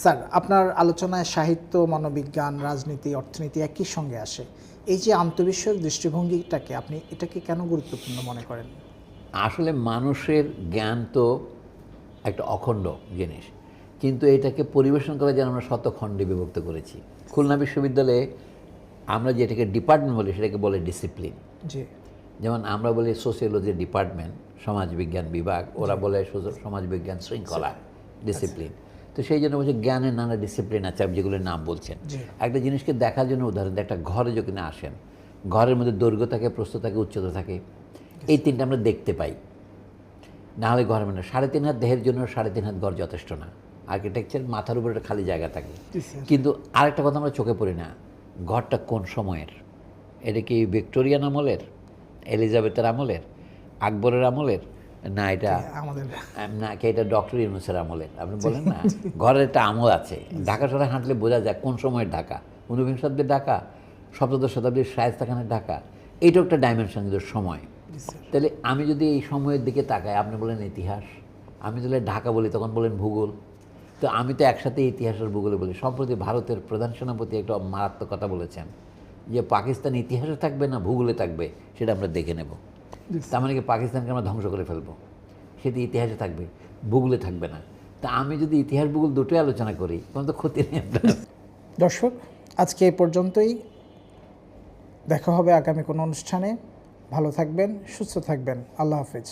Sir, আপনার আলোচনায় সাহিত্য, মনোবিজ্ঞান, রাজনীতি, অর্থনীতি একই সঙ্গে আসে। এই যে আন্তঃবিষয়ক দৃষ্টিভঙ্গিটাকে আপনি এটাকে কেন গুরুত্বপূর্ণ মনে করেন? আসলে মানুষের জ্ঞান তো একটা অখণ্ড জিনিস, কিন্তু এটাকে পরিবেশন করা যেন আমরা শতখণ্ডে বিভক্ত করেছি। খুলনা বিশ্ববিদ্যালয়ে আমরা যেটাকে ডিপার্টমেন্ট বলি সেটাকে বলে ডিসিপ্লিন। জি। যেমন আমরা বলি সোশিওলজি ডিপার্টমেন্ট, সমাজবিজ্ঞান বিভাগ, ওরা বলে সমাজবিজ্ঞান শৃঙ্খলা, ডিসিপ্লিন। তো সেই জন্য বলছে জ্ঞানের নানা ডিসিপ্লিন আছে, আপনি যেগুলোর নাম বলছেন। একটা জিনিসকে দেখার জন্য উদাহরণ দেয়, একটা ঘরে যখন আসেন, ঘরের মধ্যে দৈর্ঘ্য থাকে, প্রস্থ থাকে, উচ্চতা থাকে, এই তিনটা আমরা দেখতে পাই। না হলে ঘরের মানে 3.5 হাত দেহের জন্য 3.5 হাত ঘর যথেষ্ট না। আর্কিটেকচার মাথার উপরে একটা খালি জায়গা থাকে, কিন্তু আরেকটা কথা আমরা চোখে পড়ি না, ঘরটা কোন সময়ের, এটা কি ভিক্টোরিয়ান আমলের, এলিজাবেথের আমলের, আকবরের আমলের, না এটা আমাদের না কি এটা ডক্টর ইউনূসের আমলের। আপনি বলেন না ঘরের একটা আমল আছে। ঢাকা শহরে হাঁটলে বোঝা যায় কোন সময়ের ঢাকা, ঊনবিংশ শতাব্দীর ঢাকা, সপ্তদশ শতাব্দীর শায়েস্তা খানের ঢাকা। এইটাও একটা ডাইমেনশন, কিন্তু সময়। তাহলে আমি যদি এই সময়ের দিকে তাকাই, আপনি বলেন ইতিহাস, আমি তাহলে ঢাকা বলি, তখন বলেন ভূগোল। তো আমি তো একসাথে ইতিহাস আর ভূগোলে বলি। সম্প্রতি ভারতের প্রধান সেনাপতি একটা মারাত্মক কথা বলেছেন যে পাকিস্তান ইতিহাসে থাকবে না ভূগোলে থাকবে, সেটা আমরা দেখে নেব। তার মানে কি পাকিস্তানকে আমরা ধ্বংস করে ফেলবো, সেটি ইতিহাসে থাকবে, ভূগোলে থাকবে না। তা আমি যদি ইতিহাস ভূগোল দুটোই আলোচনা করি, কোনো তো ক্ষতি নেই আপনার। দর্শক, আজকে এই পর্যন্তই। দেখা হবে আগামী কোনো অনুষ্ঠানে। ভালো থাকবেন, সুস্থ থাকবেন। আল্লাহ হাফেজ।